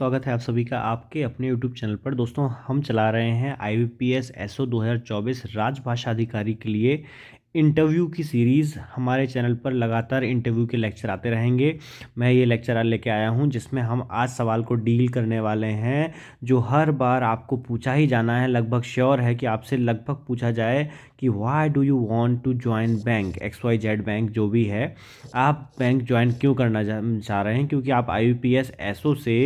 स्वागत है आप सभी का आपके अपने यूट्यूब चैनल पर। दोस्तों, हम चला रहे हैं IBPS SO 2024 राजभाषा अधिकारी के लिए इंटरव्यू की सीरीज़। हमारे चैनल पर लगातार इंटरव्यू के लेक्चर आते रहेंगे। मैं ये लेक्चर आज लेके आया हूँ जिसमें हम आज सवाल को डील करने वाले हैं जो हर बार आपको पूछा ही जाना है। लगभग श्योर है कि आपसे लगभग पूछा जाए कि why do you want to join bank XYZ bank, जो भी है, आप बैंक ज्वाइन क्यों करना चाह रहे हैं। क्योंकि आप IBPS SO से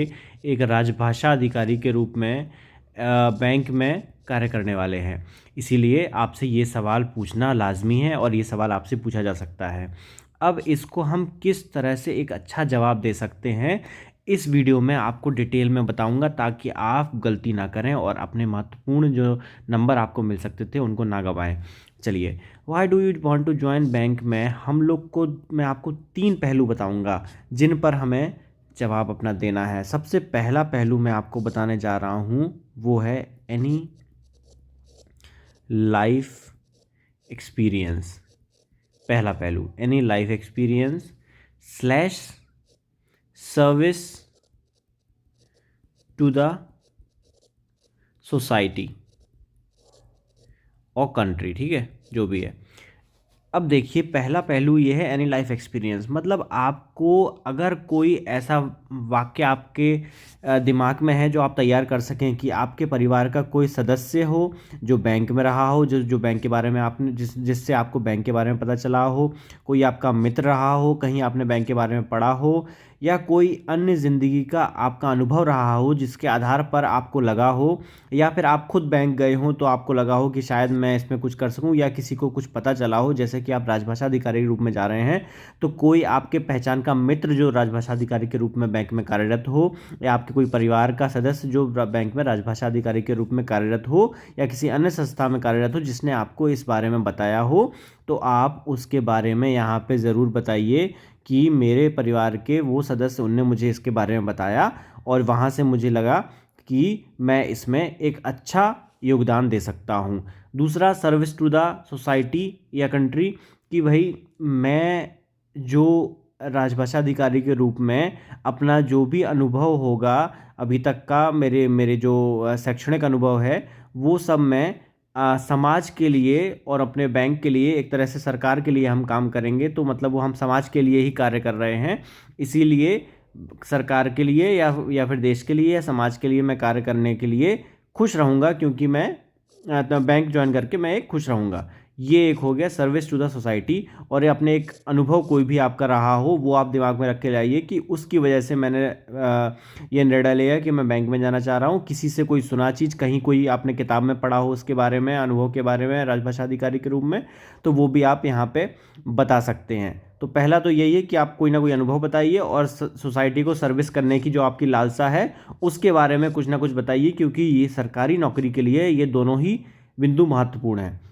एक राजभाषा अधिकारी के रूप में बैंक में कार्य करने वाले हैं। इसीलिए आपसे ये सवाल पूछना लाजमी है और ये सवाल आपसे पूछा जा सकता है। अब इसको हम किस तरह से एक अच्छा जवाब दे सकते हैं, इस वीडियो में आपको डिटेल में बताऊंगा ताकि आप गलती ना करें और अपने महत्वपूर्ण जो नंबर आपको मिल सकते थे उनको ना गंवाएं। चलिए, why do you want to join bank में हम लोग को मैं आपको 3 पहलू बताऊंगा जिन पर हमें जवाब अपना देना है। सबसे पहला पहलू मैं आपको बताने जा रहा हूँ वो है एनी लाइफ एक्सपीरियंस। पहला पहलू any life experience slash service to the society और कंट्री, ठीक है, जो भी है। अब देखिए, पहला पहलू ये है एनी लाइफ एक्सपीरियंस, मतलब आपको अगर कोई ऐसा वाक्य आपके दिमाग में है जो आप तैयार कर सकें कि आपके परिवार का कोई सदस्य हो जो बैंक में रहा हो, जो बैंक के बारे में आपने जिससे आपको बैंक के बारे में पता चला हो, कोई आपका मित्र रहा हो, कहीं आपने बैंक के बारे में पढ़ा हो, या कोई अन्य ज़िंदगी का आपका अनुभव रहा हो जिसके आधार पर आपको लगा हो, या फिर आप खुद बैंक गए हों तो आपको लगा हो कि शायद मैं इसमें कुछ कर सकूं, या किसी को कुछ पता चला हो जैसे कि आप राजभाषा अधिकारी के रूप में जा रहे हैं तो कोई आपके पहचान का मित्र जो राजभाषा अधिकारी के रूप में बैंक में कार्यरत हो, या आपके कोई परिवार का सदस्य जो बैंक में राजभाषा अधिकारी के रूप में कार्यरत हो, या किसी अन्य संस्था में कार्यरत हो जिसने आपको इस बारे में बताया हो, तो आप उसके बारे में यहाँ पे ज़रूर बताइए कि मेरे परिवार के वो सदस्य उनने मुझे इसके बारे में बताया और वहाँ से मुझे लगा कि मैं इसमें एक अच्छा योगदान दे सकता हूँ। दूसरा, सर्विस टू द सोसाइटी या कंट्री, कि भाई मैं जो राजभाषा अधिकारी के रूप में अपना जो भी अनुभव होगा अभी तक का, मेरे मेरे जो शैक्षणिक अनुभव है वो सब मैं समाज के लिए और अपने बैंक के लिए, एक तरह से सरकार के लिए हम काम करेंगे, तो मतलब वो हम समाज के लिए ही कार्य कर रहे हैं। इसीलिए सरकार के लिए या फिर देश के लिए या समाज के लिए मैं कार्य करने के लिए खुश रहूँगा, क्योंकि मैं तो बैंक ज्वाइन करके मैं एक खुश रहूँगा। ये एक हो गया सर्विस टू द सोसाइटी। और ये अपने एक अनुभव कोई भी आपका रहा हो वो आप दिमाग में रख के लाइए कि उसकी वजह से मैंने ये निर्णय लिया कि मैं बैंक में जाना चाह रहा हूँ। किसी से कोई सुना चीज़, कहीं कोई आपने किताब में पढ़ा हो उसके बारे में, अनुभव के बारे में राजभाषा अधिकारी के रूप में, तो वो भी आप यहाँ पे बता सकते हैं। तो पहला तो यही है कि आप कोई ना कोई अनुभव बताइए और सोसाइटी को सर्विस करने की जो आपकी लालसा है उसके बारे में कुछ ना कुछ बताइए, क्योंकि ये सरकारी नौकरी के लिए ये दोनों ही बिंदु महत्वपूर्ण हैं।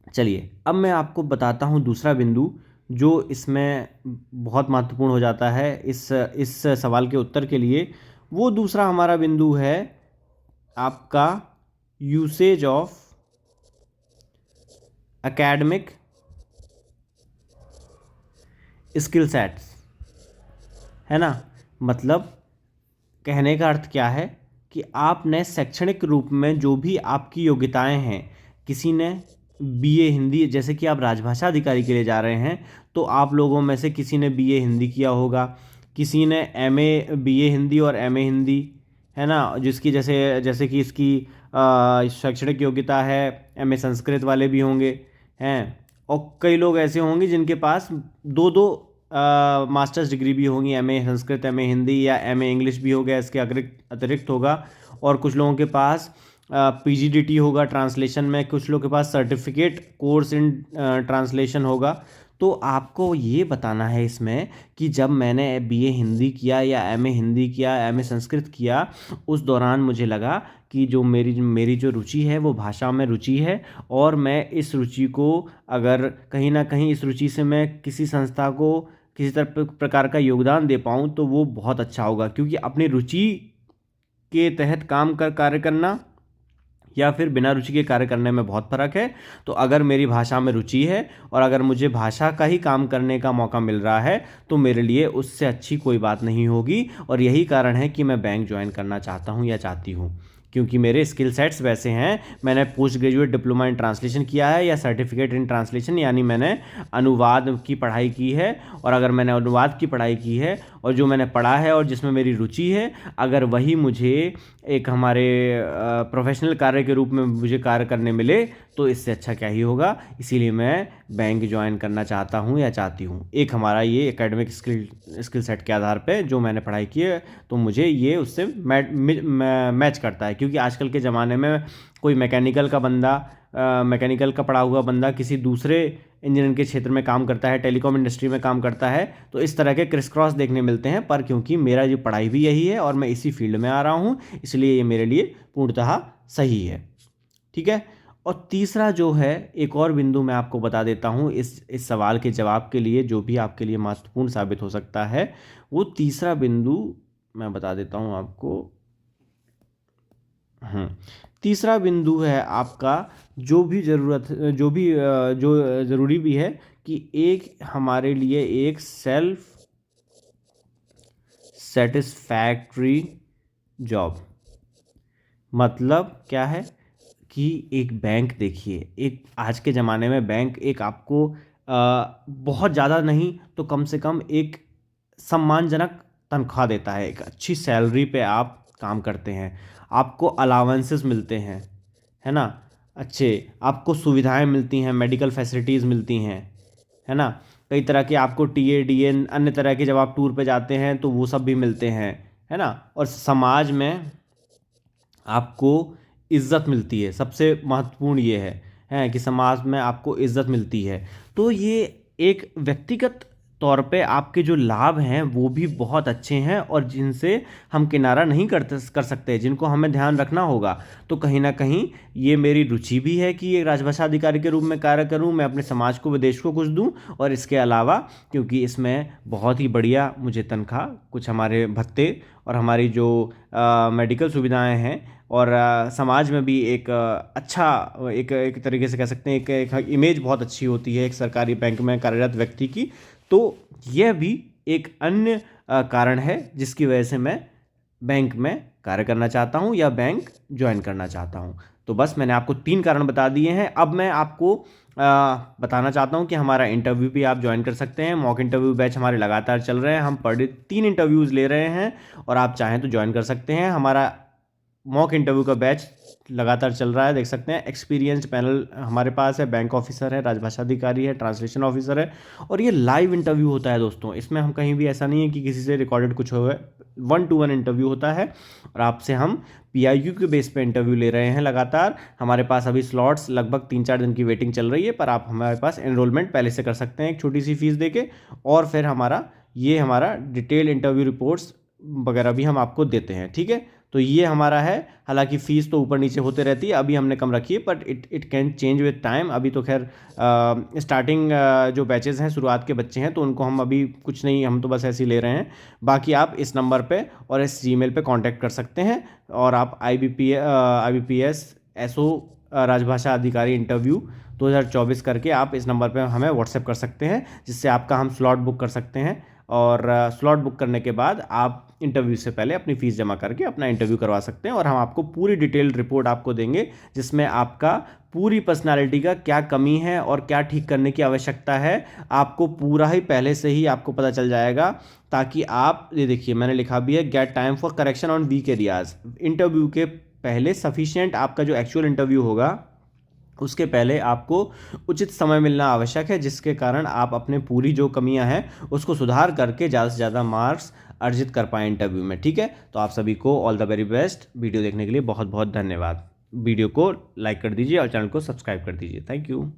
चलिए, अब मैं आपको बताता हूँ दूसरा बिंदु जो इसमें बहुत महत्वपूर्ण हो जाता है इस सवाल के उत्तर के लिए। वो दूसरा हमारा बिंदु है आपका usage of academic skill sets, है ना। मतलब कहने का अर्थ क्या है कि आपने शैक्षणिक रूप में जो भी आपकी योग्यताएं हैं, किसी ने BA हिंदी, जैसे कि आप राजभाषा अधिकारी के लिए जा रहे हैं तो आप लोगों में से किसी ने BA हिंदी किया होगा, किसी ने BA हिंदी और MA हिंदी, है ना, जिसकी जैसे जैसे कि इसकी शैक्षणिक योग्यता है। MA संस्कृत वाले भी होंगे हैं, और कई लोग ऐसे होंगे जिनके पास दो दो मास्टर्स डिग्री भी होंगी, MA संस्कृत, MA हिंदी, या MA इंग्लिश भी हो गया, इसके अतिरिक्त होगा। और कुछ लोगों के पास PGDT होगा ट्रांसलेशन में, कुछ लोगों के पास सर्टिफिकेट कोर्स इन ट्रांसलेशन होगा। तो आपको ये बताना है इसमें कि जब मैंने BA हिंदी किया या MA हिंदी किया, MA संस्कृत किया, उस दौरान मुझे लगा कि जो मेरी जो रुचि है वो भाषा में रुचि है, और मैं इस रुचि को अगर कहीं ना कहीं इस रुचि से मैं किसी संस्था को किसी तरह प्रकार का योगदान दे पाऊँ तो वो बहुत अच्छा होगा। क्योंकि अपनी रुचि के तहत काम कर कार्य करना या फिर बिना रुचि के कार्य करने में बहुत फ़र्क है। तो अगर मेरी भाषा में रुचि है और अगर मुझे भाषा का ही काम करने का मौका मिल रहा है तो मेरे लिए उससे अच्छी कोई बात नहीं होगी। और यही कारण है कि मैं बैंक ज्वाइन करना चाहता हूँ या चाहती हूँ, क्योंकि मेरे स्किल सेट्स वैसे हैं। मैंने post graduate diploma in translation किया है या सर्टिफिकेट इन ट्रांसलेशन, यानी मैंने अनुवाद की पढ़ाई की है। और अगर मैंने अनुवाद की पढ़ाई की है और जो मैंने पढ़ा है और जिसमें मेरी रुचि है, अगर वही मुझे एक हमारे प्रोफेशनल कार्य के रूप में मुझे कार्य करने मिले तो इससे अच्छा क्या ही होगा। इसीलिए मैं बैंक ज्वाइन करना चाहता हूँ या चाहती हूँ। एक हमारा ये एकेडमिक स्किल सेट के आधार पे जो मैंने पढ़ाई की है तो मुझे ये उससे मैच करता है। क्योंकि आजकल के ज़माने में कोई मैकेनिकल का पढ़ा हुआ बंदा किसी दूसरे इंजीनियरिंग के क्षेत्र में काम करता है, टेलीकॉम इंडस्ट्री में काम करता है, तो इस तरह के क्रिस क्रॉस देखने मिलते हैं। पर क्योंकि मेरा जो पढ़ाई भी यही है और मैं इसी फील्ड में आ रहा हूँ, इसलिए ये मेरे लिए पूर्णतः सही है। ठीक है। और तीसरा जो है, एक और बिंदु मैं आपको बता देता हूँ इस सवाल के जवाब के लिए, जो भी आपके लिए महत्वपूर्ण साबित हो सकता है। वो तीसरा बिंदु मैं बता देता हूँ आपको। तीसरा बिंदु है आपका जो ज़रूरी भी है कि एक हमारे लिए एक सेल्फ सेटिस्फैक्ट्री जॉब। मतलब क्या है कि एक बैंक, देखिए एक आज के ज़माने में बैंक एक आपको बहुत ज़्यादा नहीं तो कम से कम एक सम्मानजनक तनख्वाह देता है। एक अच्छी सैलरी पे आप काम करते हैं, आपको अलावेंसेस मिलते हैं, है ना, अच्छे आपको सुविधाएं मिलती हैं, मेडिकल फैसिलिटीज़ मिलती हैं, है ना, कई तरह के आपको टीए डीएन अन्य तरह के जब आप टूर पे जाते हैं तो वो सब भी मिलते हैं, है ना। और समाज में आपको इज्जत मिलती है। सबसे महत्वपूर्ण ये है कि समाज में आपको इज्जत मिलती है। तो ये एक व्यक्तिगत तौर पे आपके जो लाभ हैं वो भी बहुत अच्छे हैं और जिनसे हम किनारा नहीं कर सकते, जिनको हमें ध्यान रखना होगा। तो कहीं ना कहीं ये मेरी रुचि भी है कि एक राजभाषा अधिकारी के रूप में कार्य करूं, मैं अपने समाज को व देश को कुछ दूं। और इसके अलावा क्योंकि इसमें बहुत ही बढ़िया मुझे तनख्वाह, कुछ हमारे भत्ते और हमारी जो मेडिकल सुविधाएं हैं और समाज में भी एक अच्छा एक तरीके से कह सकते हैं एक इमेज बहुत अच्छी होती है एक सरकारी बैंक में कार्यरत व्यक्ति की। तो यह भी एक अन्य कारण है जिसकी वजह से मैं बैंक में कार्य करना चाहता हूं या बैंक ज्वाइन करना चाहता हूं। तो बस मैंने आपको 3 कारण बता दिए हैं। अब मैं आपको बताना चाहता हूं कि हमारा इंटरव्यू भी आप ज्वाइन कर सकते हैं। मॉक इंटरव्यू बैच हमारे लगातार चल रहे हैं, हम पर डे 3 इंटरव्यूज़ ले रहे हैं और आप चाहें तो ज्वाइन कर सकते हैं। हमारा मॉक इंटरव्यू का बैच लगातार चल रहा है, देख सकते हैं। एक्सपीरियंस्ड पैनल हमारे पास है, बैंक ऑफिसर है, राजभाषा अधिकारी है, ट्रांसलेशन ऑफिसर है और ये लाइव इंटरव्यू होता है दोस्तों। इसमें हम कहीं भी ऐसा नहीं है कि किसी से रिकॉर्डेड कुछ हो, 1-to-1 इंटरव्यू होता है और आपसे हम PIQ के बेस पे इंटरव्यू ले रहे हैं लगातार। हमारे पास अभी स्लॉट्स लगभग 3-4 दिन की वेटिंग चल रही है, पर आप हमारे पास एनरोलमेंट पहले से कर सकते हैं एक छोटी सी फीस देके। और फिर हमारा डिटेल इंटरव्यू रिपोर्ट्स वगैरह भी हम आपको देते हैं। ठीक है, तो ये हमारा है। हालांकि फ़ीस तो ऊपर नीचे होते रहती है, अभी हमने कम रखी है, but it can change with time. अभी तो खैर स्टार्टिंग जो बैचेज़ हैं, शुरुआत के बच्चे हैं, तो उनको हम अभी कुछ नहीं, हम तो बस ऐसे ही ले रहे हैं। बाकी आप इस नंबर पे और इस जीमेल पे कांटेक्ट कर सकते हैं और आप IBPS SO राजभाषा अधिकारी इंटरव्यू 2024 करके आप इस नंबर पे हमें व्हाट्सएप कर सकते हैं, जिससे आपका हम स्लॉट बुक कर सकते हैं। और स्लॉट बुक करने के बाद आप इंटरव्यू से पहले अपनी फ़ीस जमा करके अपना इंटरव्यू करवा सकते हैं और हम आपको पूरी डिटेल रिपोर्ट आपको देंगे, जिसमें आपका पूरी पर्सनालिटी का क्या कमी है और क्या ठीक करने की आवश्यकता है, आपको पूरा ही पहले से ही आपको पता चल जाएगा। ताकि आप, ये देखिए मैंने लिखा भी है, get time for correction on weak areas. Interview के पहले सफिशिएंट आपका जो एक्चुअल इंटरव्यू होगा उसके पहले आपको उचित समय मिलना आवश्यक है, जिसके कारण आप अपने पूरी जो कमियां हैं उसको सुधार करके ज़्यादा से ज़्यादा मार्क्स अर्जित कर पाएँ इंटरव्यू में। ठीक है, तो आप सभी को all the very best. Video देखने के लिए बहुत बहुत धन्यवाद। वीडियो को लाइक कर दीजिए और चैनल को सब्सक्राइब कर दीजिए। Thank you.